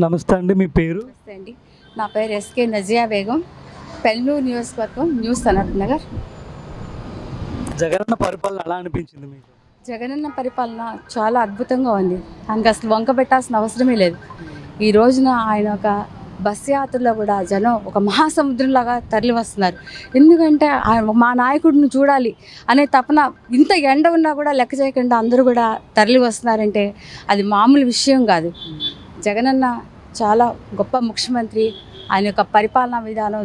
నమస్తే అండి, మీ పేరు? నమస్తే అండి, నా పేరు ఎస్కే నజియా బేగం, పెల్నూరు నియోజకవర్గం, న్యూ సనత్ నగర్. జగనన్న పరిపాలన ఎలా అనిపించింది మీకు? జగనన్న పరిపాలన చాలా అద్భుతంగా ఉంది. ఆయనకు అసలు వంక పెట్టాల్సిన అవసరమే లేదు. ఈ రోజున ఆయన ఒక బస్ యాత్రలో కూడా జనం ఒక మహాసముద్రంలాగా తరలి వస్తున్నారు. ఎందుకంటే మా నాయకుడిని చూడాలి అనే తపన, ఇంత ఎండ ఉన్నా కూడా లెక్క చేయకుండా అందరూ కూడా తరలి వస్తున్నారంటే అది మామూలు విషయం కాదు. జగనన్న చాలా గొప్ప ముఖ్యమంత్రి. ఆయన యొక్క పరిపాలనా విధానం,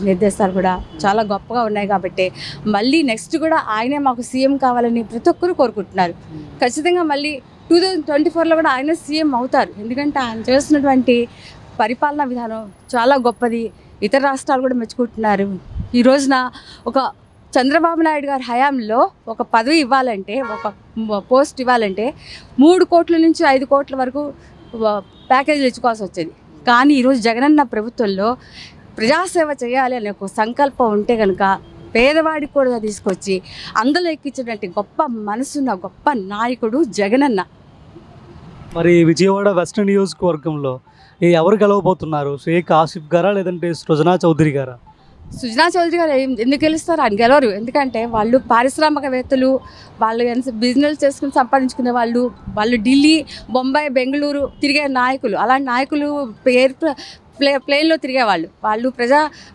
నిర్దేశాలు కూడా చాలా గొప్పగా ఉన్నాయి. కాబట్టి మళ్ళీ నెక్స్ట్ కూడా ఆయనే మాకు సీఎం కావాలని ప్రతి ఒక్కరూ కోరుకుంటున్నారు. ఖచ్చితంగా మళ్ళీ 2024లో కూడా ఆయన సీఎం అవుతారు. ఎందుకంటే ఆయన చేస్తున్నటువంటి పరిపాలనా విధానం చాలా గొప్పది. ఇతర రాష్ట్రాలు కూడా మెచ్చుకుంటున్నారు. ఈ రోజున ఒక చంద్రబాబు నాయుడు గారి హయాంలో ఒక పదవి ఇవ్వాలంటే, ఒక పోస్ట్ ఇవ్వాలంటే 3 కోట్ల నుంచి 5 కోట్ల వరకు ప్యాకేజీలు ఇచ్చుకోవాల్సి వచ్చేది. కానీ ఈరోజు జగనన్న ప్రభుత్వంలో ప్రజాసేవ చేయాలి అనే ఒక సంకల్పం ఉంటే కనుక పేదవాడికి కూడా తీసుకొచ్చి అందులో ఎక్కించినటువంటి గొప్ప మనసున్న గొప్ప నాయకుడు జగనన్న. మరి విజయవాడ వెస్ట్ నియోజకవర్గంలో ఎవరు గెలవబోతున్నారు? షేక్ ఆసిఫ్ గారా లేదంటే సృజనా చౌదరి గారా? సుజనా చౌదరి గారు ఎందుకు గెలుస్తారు? ఆయన గెలవరు. ఎందుకంటే వాళ్ళు పారిశ్రామికవేత్తలు, వాళ్ళు బిజినెస్ చేసుకుని సంపాదించుకునే వాళ్ళు, ఢిల్లీ, బొంబాయి, బెంగళూరు తిరిగే నాయకులు. అలాంటి నాయకులు ప్లేన్లో తిరిగేవాళ్ళు.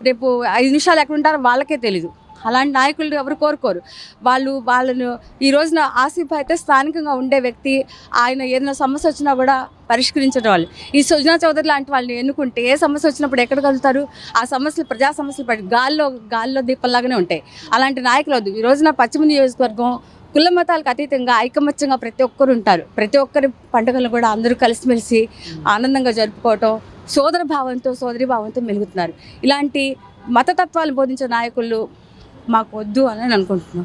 రేపు 5 నిమిషాలు ఎక్కడ ఉంటారో వాళ్ళకే తెలీదు. అలాంటి నాయకులు ఎవరు కోరుకోరు. వాళ్ళను ఈ రోజున ఆసిఫ్ అయితే స్థానికంగా ఉండే వ్యక్తి. ఆయన ఏదైనా సమస్య వచ్చినా కూడా పరిష్కరించడం వాళ్ళు. ఈ సుజనా చౌదరి లాంటి వాళ్ళని ఎన్నుకుంటే ఏ సమస్య వచ్చినప్పుడు ఎక్కడ కలుగుతారు? ఆ సమస్యలు, ప్రజా సమస్యలు పడి గాల్లో దీపంలాగానే ఉంటాయి. అలాంటి నాయకులు వద్దు. ఈ రోజున పశ్చిమ నియోజకవర్గం కుల మతాలకు అతీతంగా ఐకమత్యంగా ప్రతి ఒక్కరు ఉంటారు. ప్రతి ఒక్కరి పండుగలు కూడా అందరూ కలిసిమెలిసి ఆనందంగా జరుపుకోవటం, సోదర భావంతో, సోదరి భావంతో మెలుగుతున్నారు. ఇలాంటి మతతత్వాలు బోధించే నాయకులు మాకు వద్దు అని అనుకుంటున్నాం.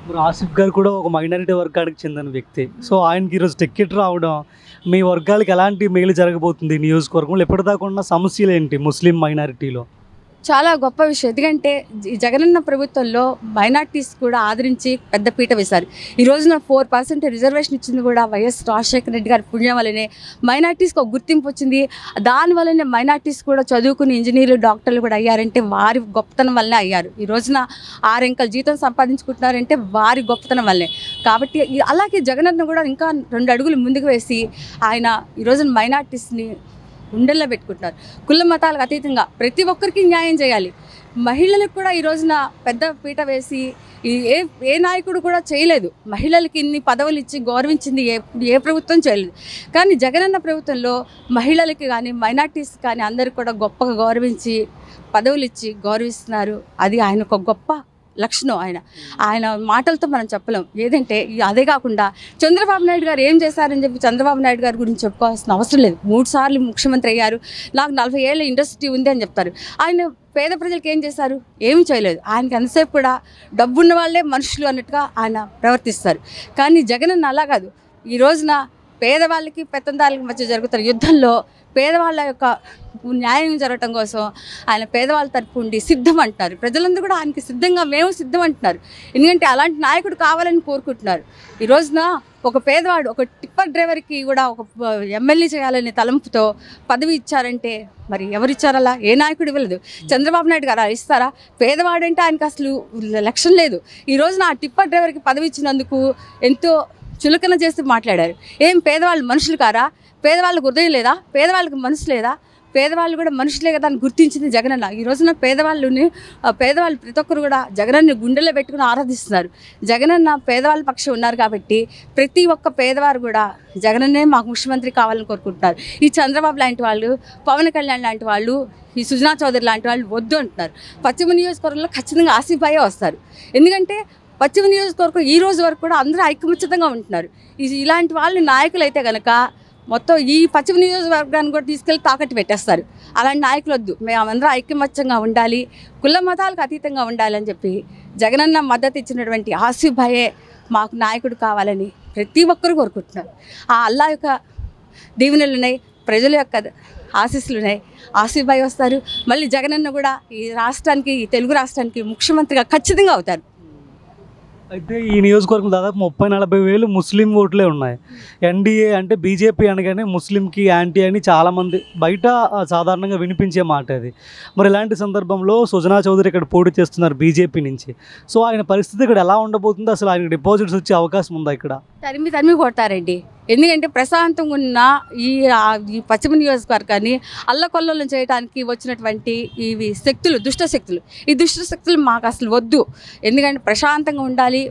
మరి ఆసిఫ్ గారు కూడా ఒక మైనారిటీ వర్గానికి చెందిన వ్యక్తి. సో ఆయనకి ఈరోజు టికెట్ రావడం మీ వర్గాలకు ఎలాంటి మేలు జరగబోతుంది? నియోజకవర్గంలో ఎప్పటిదాకా ఉన్న సమస్యలు ఏంటి ముస్లిం మైనారిటీలో? చాలా గొప్ప విషయం. ఎందుకంటే ఈ జగనన్న ప్రభుత్వంలో మైనార్టీస్ కూడా ఆదరించి పెద్ద పీట వేశారు. ఈ రోజున 4% రిజర్వేషన్ ఇచ్చింది కూడా వైఎస్ రాజశేఖర రెడ్డి గారి పుణ్యం వల్లనే. మైనార్టీస్కి ఒక గుర్తింపు వచ్చింది. దానివల్లనే మైనార్టీస్ కూడా చదువుకుని ఇంజనీర్లు, డాక్టర్లు కూడా అయ్యారంటే వారి గొప్పతనం వల్లనే అయ్యారు. ఈ రోజున 6 అంకెల జీతం సంపాదించుకుంటున్నారంటే వారి గొప్పతనం వల్లనే. కాబట్టి అలాగే జగనన్న కూడా ఇంకా 2 అడుగులు ముందుకు వేసి ఆయన ఈ రోజున మైనార్టీస్ని గుండెల్లో పెట్టుకుంటున్నారు. కుల మతాలకు అతీతంగా ప్రతి ఒక్కరికి న్యాయం చేయాలి. మహిళలకు కూడా ఈ రోజున పెద్ద పీట వేసి ఏ నాయకుడు కూడా చేయలేదు. మహిళలకి ఇన్ని పదవులు ఇచ్చి గౌరవించింది ఏ ప్రభుత్వం చేయలేదు. కానీ జగనన్న ప్రభుత్వంలో మహిళలకి కానీ, మైనార్టీస్ కానీ అందరికి కూడా గొప్పగా గౌరవించి పదవులు ఇచ్చి గౌరవిస్తున్నారు. అది ఆయన ఒక గొప్ప లక్షణం. ఆయన మాటలతో మనం చెప్పలేం. ఏదంటే అదే కాకుండా చంద్రబాబు నాయుడు గారు ఏం చేశారని చెప్పి చంద్రబాబు నాయుడు గారి గురించి చెప్పుకోవాల్సిన అవసరం లేదు. 3 సార్లు ముఖ్యమంత్రి అయ్యారు. నాకు 40 ఏళ్ళ ఇండస్ట్రీ ఉంది అని చెప్తారు. ఆయన పేద ప్రజలకు ఏం చేశారు? ఏమి చేయలేదు. ఆయనకి ఎంతసేపు కూడా డబ్బున్న వాళ్ళే మనుషులు అన్నట్టుగా ఆయన ప్రవర్తిస్తారు. కానీ జగనన్న అలా కాదు. ఈ రోజున పేదవాళ్ళకి, పెత్తందారులకి మధ్య జరుగుతున్న యుద్ధంలో పేదవాళ్ళ యొక్క న్యాయం జరగటం కోసం ఆయన పేదవాళ్ళ తరపు ఉండి సిద్ధం అంటున్నారు. ప్రజలందరూ కూడా ఆయనకి సిద్ధంగా మేము సిద్ధం అంటున్నారు. ఎందుకంటే అలాంటి నాయకుడు కావాలని కోరుకుంటున్నారు. ఈ రోజున ఒక పేదవాడు, ఒక టిప్పర్ డ్రైవర్కి కూడా ఒక ఎమ్మెల్యే చేయాలనే తలంపుతో పదవి ఇచ్చారంటే మరి ఎవరిచ్చారు? అలా ఏ నాయకుడు ఇవ్వలేదు. చంద్రబాబు నాయుడు గారు ఇస్తారా? పేదవాడంటే ఆయనకు అసలు లక్ష్యం లేదు. ఈ రోజున ఆ టిప్పర్ డ్రైవర్కి పదవి ఇచ్చినందుకు ఎంతో చులకన చేసి మాట్లాడారు. ఏం పేదవాళ్ళు మనుషులు కారా? పేదవాళ్ళకు హృదయం లేదా? పేదవాళ్ళకి మనసు లేదా? పేదవాళ్ళు కూడా మనుషులే కదా అని గుర్తించింది జగనన్న. ఈ రోజున పేదవాళ్ళు ప్రతి ఒక్కరు కూడా జగనన్ని గుండెలో పెట్టుకుని ఆరాధిస్తున్నారు. జగనన్న పేదవాళ్ళ పక్షం ఉన్నారు కాబట్టి ప్రతి ఒక్క పేదవారు కూడా జగనన్నే మాకు ముఖ్యమంత్రి కావాలని కోరుకుంటున్నారు. ఈ చంద్రబాబు లాంటి వాళ్ళు, పవన్ కళ్యాణ్ లాంటి వాళ్ళు, ఈ సుజనా చౌదరి లాంటి వాళ్ళు వద్దు అంటున్నారు. పశ్చిమ నియోజకవర్గంలో ఖచ్చితంగా ఆసిఫ్ భాయే వస్తారు. ఎందుకంటే పశ్చిమ నియోజకవర్గం ఈ రోజు వరకు కూడా అందరూ ఐకమత్యంగా ఉంటున్నారు. ఇలాంటి వాళ్ళు నాయకులు అయితే కనుక మొత్తం ఈ పశ్చిమ నియోజకవర్గాన్ని కూడా తీసుకెళ్ళి తాకట్టు పెట్టేస్తారు. అలాంటి నాయకులు వద్దు. మేమందరం ఐకమత్యంగా ఉండాలి, కుల మతాలకు అతీతంగా ఉండాలని చెప్పి జగనన్న మద్దతు ఇచ్చినటువంటి ఆసిఫ్ భాయే మాకు నాయకుడు కావాలని ప్రతి ఒక్కరు కోరుకుంటున్నారు. ఆ అల్లా యొక్క దీవెనలున్నాయి, ప్రజల యొక్క ఆశీస్సులున్నాయి. ఆసిఫ్ భాయ్ వస్తారు. మళ్ళీ జగనన్న కూడా ఈ రాష్ట్రానికి, ఈ తెలుగు రాష్ట్రానికి ముఖ్యమంత్రిగా ఖచ్చితంగా అవుతారు. అయితే ఈ నియోజకవర్గం దాదాపు 30-40 వేలు ముస్లిం ఓట్లే ఉన్నాయి. ఎన్డీఏ అంటే బీజేపీ అనగానే ముస్లింకి యాంటీ అని చాలామంది బయట సాధారణంగా వినిపించే మాట అది. మరి ఇలాంటి సందర్భంలో సుజనా చౌదరి ఇక్కడ పోటీ చేస్తున్నారు బీజేపీ నుంచి. సో ఆయన పరిస్థితి ఇక్కడ ఎలా ఉండబోతుంది? అసలు ఆయనకు డిపాజిట్స్ వచ్చే అవకాశం ఉందా ఇక్కడ? తరిమి కొడతారండి. ఎందుకంటే ప్రశాంతంగా ఉన్న ఈ పశ్చిమ నియోజకవర్గాన్ని అల్లకొల్లోలం చేయడానికి వచ్చినటువంటి ఇవి శక్తులు, దుష్ట శక్తులు, ఈ దుష్ట శక్తులు మాకు అసలు వద్దు. ఎందుకంటే ప్రశాంతంగా ఉండాలి,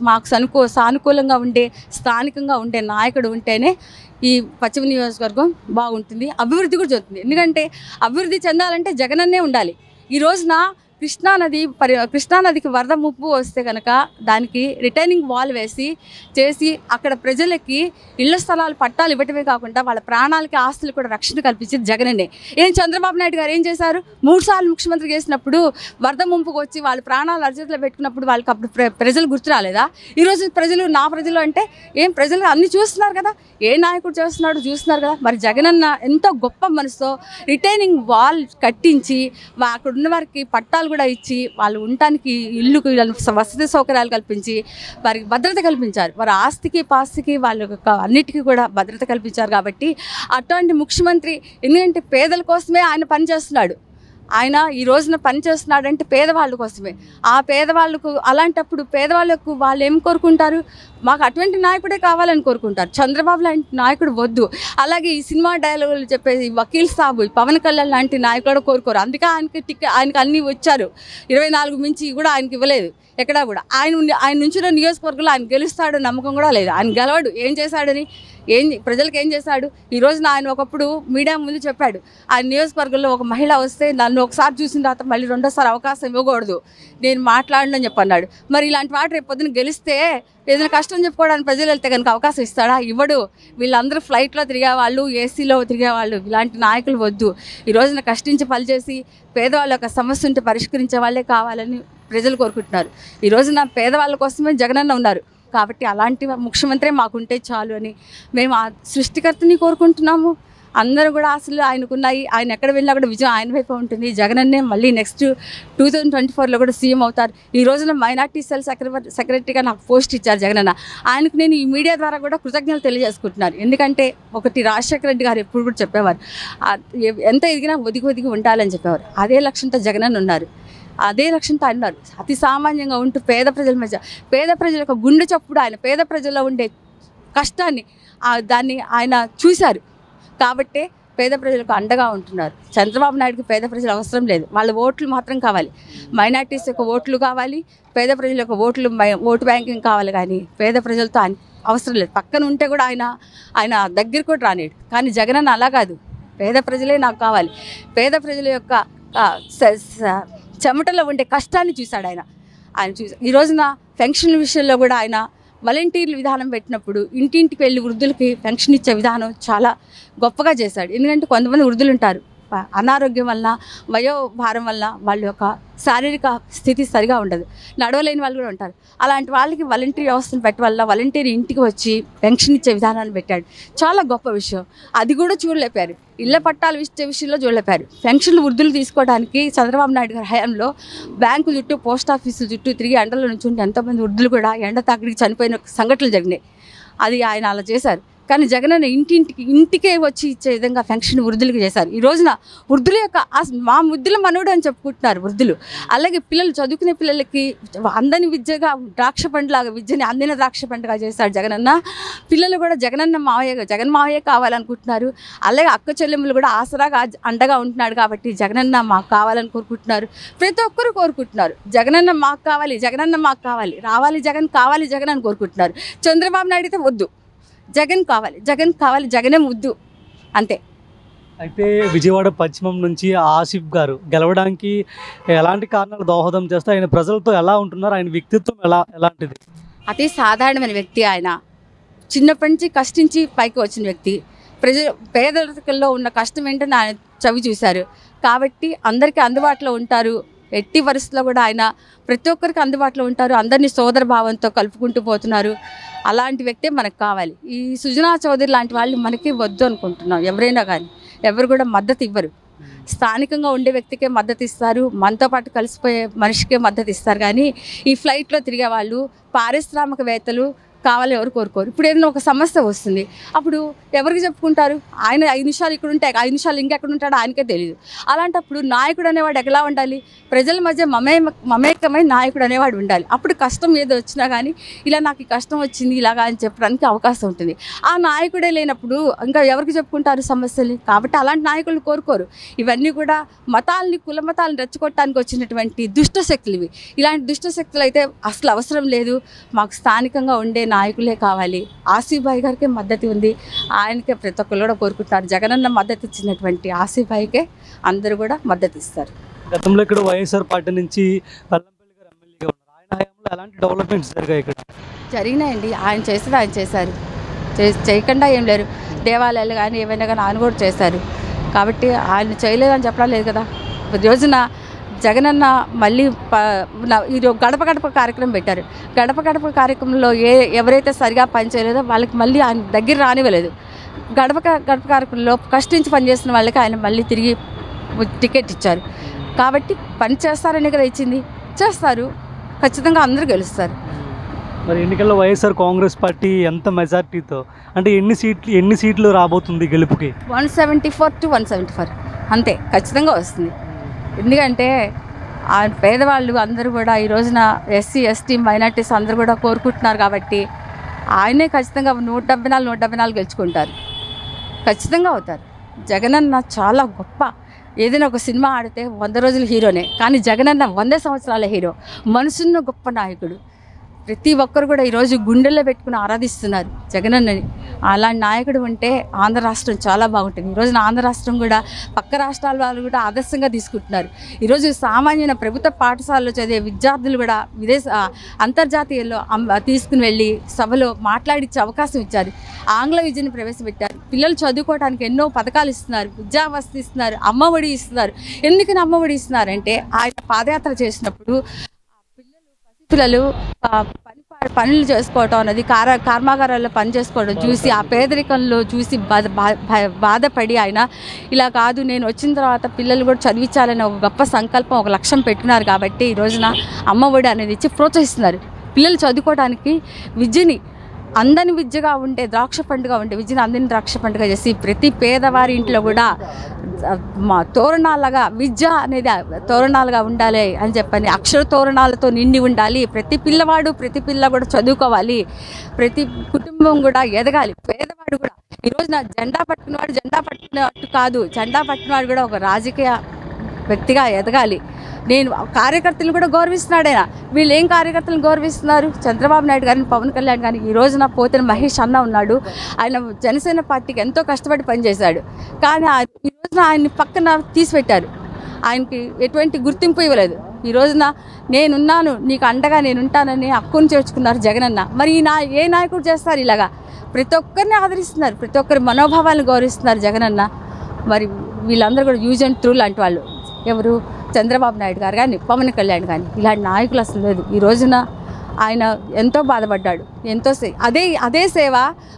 మాకు సానుకూలంగా ఉండే స్థానికంగా ఉండే నాయకుడు ఉంటేనే ఈ పశ్చిమ నియోజకవర్గం బాగుంటుంది, అభివృద్ధి కూడా జరుగుతుంది. ఎందుకంటే అభివృద్ధి చెందాలంటే జగనన్నే ఉండాలి. ఈ రోజున కృష్ణానదికి వరద ముప్పు వస్తే కనుక దానికి రిటైనింగ్ వాల్ చేసి అక్కడ ప్రజలకి ఇళ్ల స్థలాలు పట్టాలు ఇవ్వటమే కాకుండా వాళ్ళ ప్రాణాలకి ఆస్తులు కూడా రక్షణ కల్పించేది జగనన్నే. చంద్రబాబు నాయుడు గారు ఏం చేశారు? 3 సార్లు ముఖ్యమంత్రి చేసినప్పుడు వరద ముంపుకు వచ్చి వాళ్ళ ప్రాణాలు అర్జెంట్లో పెట్టుకున్నప్పుడు వాళ్ళకి అప్పుడు ప్రజలు గుర్తు రాలేదా? ఈరోజు నా ప్రజలు అంటే ప్రజలు అన్ని చూస్తున్నారు కదా, ఏ నాయకుడు చూస్తున్నారు కదా. మరి జగనన్న ఎంతో గొప్ప మనసుతో రిటైనింగ్ వాల్ కట్టించి అక్కడ ఉన్న వారికి పట్టాలు కూడా ఇచ్చి వాళ్ళు ఉండటానికి ఇల్లుకు వసతి సౌకర్యాలు కల్పించి వారికి భద్రత కల్పించారు. వారి ఆస్తికి పాస్తికి వాళ్ళ అన్నిటికీ కూడా భద్రత కల్పించారు. కాబట్టి అటువంటి ముఖ్యమంత్రి, ఎందుకంటే పేదల కోసమే ఆయన పనిచేస్తున్నాడు. ఆయన ఈ రోజున పనిచేస్తున్నాడంటే పేదవాళ్ళ కోసమే. ఆ పేదవాళ్ళకు అలాంటప్పుడు పేదవాళ్ళకు వాళ్ళు ఏం కోరుకుంటారు? మాకు అటువంటి నాయకుడే కావాలని కోరుకుంటారు. చంద్రబాబు లాంటి నాయకుడు వద్దు. అలాగే ఈ సినిమా డైలాగులు చెప్పేసి వకీల్ సాబు, పవన్ కళ్యాణ్ లాంటి నాయకుడు కోరుకోరు. అందుకే ఆయనకి అన్నీ వచ్చారు. 24 మించి కూడా ఆయనకి ఇవ్వలేదు ఎక్కడా కూడా. ఆయన నుంచిన నియోజకవర్గంలో ఆయన గెలుస్తాడు నమ్మకం కూడా లేదు. ఆయన గెలవడు. ఏం చేశాడని, ప్రజలకు ఏం చేశాడు? ఈ రోజున ఆయన ఒకప్పుడు మీడియా ముందు చెప్పాడు, ఆయన నియోజకవర్గంలో ఒక మహిళ వస్తే నన్ను ఒకసారి చూసిన తర్వాత మళ్ళీ రెండోసారి అవకాశం ఇవ్వకూడదు, నేను మాట్లాడనని చెప్పన్నాడు. మరి ఇలాంటి వాటి రేపు పొద్దున గెలిస్తే ఏదైనా కష్టం చెప్పుకోవడానికి ప్రజలు వెళ్తే కనుక అవకాశం ఇస్తాడా? ఇవ్వడు. వీళ్ళందరూ ఫ్లైట్లో తిరిగేవాళ్ళు, ఏసీలో తిరిగేవాళ్ళు. ఇలాంటి నాయకులు వద్దు. ఈ రోజున కష్టించి పనిచేసి పేదవాళ్ళ యొక్క సమస్య ఉంటే పరిష్కరించే వాళ్ళే కావాలని ప్రజలు కోరుకుంటున్నారు. ఈ రోజున పేదవాళ్ళ కోసమే జగనన్న ఉన్నారు. కాబట్టి అలాంటి ముఖ్యమంత్రి మాకుంటే చాలు అని మేము ఆ సృష్టికర్తని కోరుకుంటున్నాము. అందరూ కూడా అసలు ఆయనకున్నాయి. ఆయన ఎక్కడ వెళ్ళినా కూడా విజయం ఆయన వైపు ఉంటుంది. జగనన్నే మళ్ళీ నెక్స్ట్ 2024లో కూడా సీఎం అవుతారు. ఈ రోజున మైనార్టీ సెల్ సెక్రటరీగా నాకు పోస్ట్ ఇచ్చారు జగనన్న. ఆయనకు నేను ఈ మీడియా ద్వారా కూడా కృతజ్ఞతలు తెలియజేసుకుంటున్నాను. ఎందుకంటే ఒకటి రాజశేఖర రెడ్డి గారు ఎప్పుడు కూడా చెప్పేవారు, ఎంత ఎదిగినా ఒదిగి ఉండాలని చెప్పేవారు. అదే లక్ష్యంతో జగనన్న ఉన్నారు. అదే లక్ష్యంతో ఆయన ఉన్నారు. అతి సామాన్యంగా ఉంటూ పేద ప్రజల మధ్య, పేద ప్రజల యొక్క గుండె చప్పుడు, ఆయన పేద ప్రజల్లో ఉండే కష్టాన్ని దాన్ని ఆయన చూశారు. కాబట్టే పేద ప్రజలకు అండగా ఉంటున్నారు. చంద్రబాబు నాయుడుకి పేద ప్రజలు అవసరం లేదు. వాళ్ళ ఓట్లు మాత్రం కావాలి. మైనార్టీస్ యొక్క ఓట్లు కావాలి, పేద ప్రజల యొక్క ఓటు బ్యాంకింగ్ కావాలి. కానీ పేద ప్రజలతో అవసరం లేదు. పక్కన ఉంటే కూడా ఆయన దగ్గర కూడా రానేడు. కానీ జగనన్న అలా కాదు. పేద ప్రజలే నాకు కావాలి. పేద ప్రజల యొక్క చెమటలో ఉండే కష్టాన్ని చూశాడు ఆయన చూసి. ఈ రోజున పెన్షన్ విషయంలో కూడా ఆయన వాలంటీర్ల విధానం పెట్టినప్పుడు ఇంటింటికి వెళ్ళి వృద్ధులకి పెన్షన్ ఇచ్చే విధానం చాలా గొప్పగా చేశాడు. ఎందుకంటే కొంతమంది వృద్ధులు ఉంటారు, అనారోగ్యం వల్ల, వయోభారం వల్ల వాళ్ళ యొక్క శారీరక స్థితి సరిగా ఉండదు, నడవలేని వాళ్ళు కూడా ఉంటారు. అలాంటి వాళ్ళకి వాలంటీర్ వ్యవస్థను పెట్ట వల్ల వాలంటీర్ ఇంటికి వచ్చి పెన్షన్ ఇచ్చే విధానాన్ని పెట్టాడు. చాలా గొప్ప విషయం. అది కూడా చూడలేపారు. ఇళ్ల పట్టాలు ఇచ్చే విషయంలో చూడలేపారు. పెన్షన్లు వృద్ధులు తీసుకోవడానికి చంద్రబాబు నాయుడు గారి హయాంలో బ్యాంకు చుట్టూ, పోస్ట్ ఆఫీసుల చుట్టూ తిరిగి ఎండలో నుంచి ఉంటే ఎంతోమంది వృద్ధులు కూడా ఎండ తాకిడికి చనిపోయిన సంఘటనలు జరిగినాయి. అది ఆయన అలా చేశారు. కానీ జగనన్న ఇంటికే వచ్చి ఇచ్చే విధంగా పెన్షన్ వృద్ధులకు చేశారు. ఈ రోజున వృద్ధుల యొక్క మా ముద్దుల మనవుడు అని చెప్పుకుంటున్నారు వృద్ధులు. అలాగే పిల్లలు, చదువుకునే పిల్లలకి అందని విద్యగా ద్రాక్ష పండులాగా విద్యని అందిన ద్రాక్ష పండుగ చేశాడు జగనన్న. పిల్లలు కూడా జగన్ మావయ్య కావాలనుకుంటున్నారు. అలాగే అక్క చెల్లెమ్మలు కూడా ఆసరాగా అండగా ఉంటున్నాడు. కాబట్టి జగనన్న మాకు కావాలని కోరుకుంటున్నారు. ప్రతి ఒక్కరు కోరుకుంటున్నారు, జగనన్న మాకు కావాలి, జగనన్న మాకు కావాలి, కావాలి జగన్ అని కోరుకుంటున్నారు. చంద్రబాబు నాయుడు అయితే వద్దు, జగన్ కావాలి, జగనే ముద్దు, అంతే. అయితే విజయవాడ పశ్చిమం నుంచి ఆసిఫ్ గారు గెలవడానికి ఎలాంటి కారణాలు దోహదం చేస్తే, ఆయన ప్రజలతో ఎలా ఉంటున్నారు, ఆయన వ్యక్తిత్వం ఎలాంటిది? అతి సాధారణమైన వ్యక్తి. ఆయన చిన్నప్పటి నుంచి కష్టించి పైకి వచ్చిన వ్యక్తి. పేదరికంలో ఉన్న కష్టం ఏంటని ఆయన చవి చూశారు. కాబట్టి అందరికీ అందుబాటులో ఉంటారు. ఎట్టి పరిస్థితుల్లో కూడా ఆయన ప్రతి ఒక్కరికి అందుబాటులో ఉంటారు. అందరినీ సోదర భావంతో కలుపుకుంటూ పోతున్నారు. అలాంటి వ్యక్తే మనకు కావాలి. ఈ సుజనా చౌదరి లాంటి వాళ్ళు మనకి వద్దు అనుకుంటున్నాం. ఎవరైనా కానీ ఎవరు కూడా మద్దతు ఇవ్వరు. స్థానికంగా ఉండే వ్యక్తికే మద్దతు ఇస్తారు, మనతో పాటు కలిసిపోయే మనిషికే మద్దతు ఇస్తారు. కానీ ఈ ఫ్లైట్లో తిరిగే వాళ్ళు పారిశ్రామికవేత్తలు కావాలి ఎవరు కోరుకోరు. ఇప్పుడు ఏదైనా ఒక సమస్య వస్తుంది, అప్పుడు ఎవరికి చెప్పుకుంటారు? ఆయన 5 నిమిషాలు ఇక్కడ ఉంటే 5 నిమిషాలు ఇంకెక్కడ ఉంటాడో ఆయనకే తెలియదు. అలాంటప్పుడు నాయకుడు అనేవాడు ఎలా ఉండాలి? ప్రజల మధ్య మమేకమై నాయకుడు అనేవాడు ఉండాలి. అప్పుడు కష్టం ఏదో వచ్చినా కానీ ఇలా నాకు ఈ కష్టం వచ్చింది ఇలాగా అని చెప్పడానికి అవకాశం ఉంటుంది. ఆ నాయకుడే లేనప్పుడు ఇంకా ఎవరికి చెప్పుకుంటారు సమస్యలు? కాబట్టి అలాంటి నాయకులు కోరుకోరు. ఇవన్నీ కూడా మతాలని, కుల మతాలను రెచ్చగొట్టడానికి వచ్చినటువంటి దుష్ట శక్తులు ఇవి. ఇలాంటి దుష్ట శక్తులు అయితే అసలు అవసరం లేదు. మాకు స్థానికంగా ఉండే నాయకులే కావాలి. ఆసిఫాబాయ్ గారికే మద్దతు ఉంది, ఆయనకే ప్రతి ఒక్కరు కూడా కోరుకుంటారు. జగనన్న మద్దతు ఇచ్చినటువంటి ఆసిఫాబాయ్కే అందరూ కూడా మద్దతు ఇస్తారు. గతంలో ఇక్కడ వైఎస్ఆర్ పార్టీ నుంచి పల్లంపల్లి గారు ఎమ్మెల్యేగా ఉన్నారు. ఆయన హయాంలో ఎలాంటి డెవలప్మెంట్స్ జరిగాయి ఇక్కడ? జరిగినాయండి. ఆయన చేసేది ఆయన చేశారు, చేయకుండా ఏం లేరు. దేవాలయాలు కానీ ఏమైనా కానీ ఆయన కూడా చేశారు. కాబట్టి ఆయన చేయలేదని చెప్పడం లేదు కదా. ఈ రోజున జగనన్న మళ్ళీ ఈరోజు గడప గడప కార్యక్రమం పెట్టారు. గడప గడప కార్యక్రమంలో ఎవరైతే సరిగా పనిచేయలేదో వాళ్ళకి మళ్ళీ ఆయన దగ్గర రానివ్వలేదు. గడప గడప కార్యక్రమంలో కష్టించి పనిచేస్తున్న వాళ్ళకి ఆయన మళ్ళీ తిరిగి టికెట్ ఇచ్చారు. కాబట్టి పని చేస్తారని కదా ఇచ్చింది, చేస్తారు. ఖచ్చితంగా అందరూ గెలుస్తారు. మరి ఎన్నికల్లో వైఎస్ఆర్ కాంగ్రెస్ పార్టీ ఎంత మెజార్టీతో, అంటే ఎన్ని సీట్లు రాబోతుంది గెలుపుకి? 174 to 174 అంతే ఖచ్చితంగా వస్తుంది. ఎందుకంటే ఆ పేదవాళ్ళు అందరూ కూడా ఈ రోజున ఎస్సీ ఎస్టీ మైనార్టీస్ అందరూ కూడా కోరుకుంటున్నారు. కాబట్టి ఆయనే ఖచ్చితంగా 174 గెలుచుకుంటారు, ఖచ్చితంగా అవుతారు. జగనన్న చాలా గొప్ప. ఏదైనా ఒక సినిమా ఆడితే 100 రోజులు హీరోనే, కానీ జగనన్న 100 సంవత్సరాల హీరో. మనసున్న గొప్ప నాయకుడు. ప్రతి ఒక్కరు కూడా ఈరోజు గుండెల్లో పెట్టుకుని ఆరాధిస్తున్నారు జగనన్నని. అలాంటి నాయకుడు ఉంటే ఆంధ్ర రాష్ట్రం చాలా బాగుంటుంది. ఈరోజున ఆంధ్ర రాష్ట్రం కూడా పక్క రాష్ట్రాల వాళ్ళు కూడా ఆదర్శంగా తీసుకుంటున్నారు. ఈరోజు సామాన్యమైన ప్రభుత్వ పాఠశాలలో చదివే విద్యార్థులు కూడా అంతర్జాతీయంలో తీసుకుని వెళ్ళి సభలో మాట్లాడించే అవకాశం ఇచ్చారు. ఆంగ్ల విద్యను ప్రవేశపెట్టారు. పిల్లలు చదువుకోవడానికి ఎన్నో పథకాలు ఇస్తున్నారు, విద్యావసతి ఇస్తున్నారు, అమ్మఒడి ఇస్తున్నారు. ఎందుకని అమ్మఒడి ఇస్తున్నారంటే ఆయన పాదయాత్ర చేసినప్పుడు పిల్లలు పనులు చేసుకోవటం అనేది కర్మాగారాల్లో పని చేసుకోవడం చూసి ఆ పేదరికంలో చూసి బాధపడి ఆయన ఇలా కాదు, నేను వచ్చిన తర్వాత పిల్లలు కూడా చదివించాలని ఒక గొప్ప సంకల్పం, ఒక లక్ష్యం పెట్టుకున్నారు. కాబట్టి ఈ రోజున అమ్మఒడి అనేది ఇచ్చి ప్రోత్సహిస్తున్నారు. పిల్లలు చదువుకోవడానికి విద్యని అందని విద్యగా ఉండే ద్రాక్ష పండుగ ఉండే విద్యను అందని ద్రాక్ష పండుగ చేసి ప్రతి పేదవారి ఇంట్లో కూడా తోరణాలుగా విద్య అనేది తోరణాలుగా ఉండాలి అని చెప్పని అక్షర తోరణాలతో నిండి ఉండాలి. ప్రతి పిల్లవాడు ప్రతి పిల్ల కూడా చదువుకోవాలి, ప్రతి కుటుంబం కూడా ఎదగాలి. పేదవాడు కూడా ఈరోజున జెండా పట్టుకున్నవాడు జెండా పట్టుకున్నట్టు కాదు, జెండా పట్టుకున్నవాడు కూడా ఒక రాజకీయ వ్యక్తిగా ఎదగాలి. నేను కార్యకర్తలు కూడా గౌరవిస్తున్నాడు ఆయన. వీళ్ళు ఏం కార్యకర్తలను గౌరవిస్తున్నారు? చంద్రబాబు నాయుడు గారిని, పవన్ కళ్యాణ్ గారిని. ఈ రోజున పోతిన మహేష్ అన్న ఉన్నాడు, ఆయన జనసేన పార్టీకి ఎంతో కష్టపడి పనిచేశాడు. కానీ ఈ రోజున ఆయన్ని పక్కన తీసిపెట్టారు, ఆయనకి ఎటువంటి గుర్తింపు ఇవ్వలేదు. ఈ రోజున నేనున్నాను, నీకు అండగా నేనుంటానని హక్కును చేర్చుకున్నారు జగనన్న. మరి ఏ నాయకుడు చేస్తారు ఇలాగా? ప్రతి ఒక్కరిని ఆదరిస్తున్నారు, ప్రతి ఒక్కరి మనోభావాలను గౌరవిస్తున్నారు జగనన్న. మరి వీళ్ళందరూ కూడా యూజ్ అండ్ త్రూ లాంటి వాళ్ళు. ఎవరు? చంద్రబాబు నాయుడు గారు కానీ, పవన్ కళ్యాణ్ కానీ. ఇలాంటి నాయకులు అసలు లేదు. ఈ రోజున ఆయన ఎంతో బాధపడ్డాడు, ఎంతో అదే సేవ,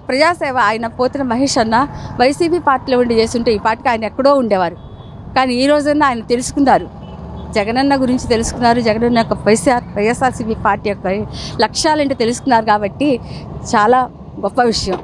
ప్రజాసేవ ఆయన పోతిన మహేష్ అన్న వైసీపీ పార్టీలో ఉండి చేస్తుంటే ఈ పార్టీకి ఆయన ఎక్కడో ఉండేవారు. కానీ ఈ రోజున ఆయన తెలుసుకున్నారు, జగనన్న గురించి తెలుసుకున్నారు, జగనన్న యొక్క వైఎస్ఆర్సీపీ పార్టీ యొక్క లక్ష్యాలంటే తెలుసుకున్నారు. కాబట్టి చాలా గొప్ప విషయం.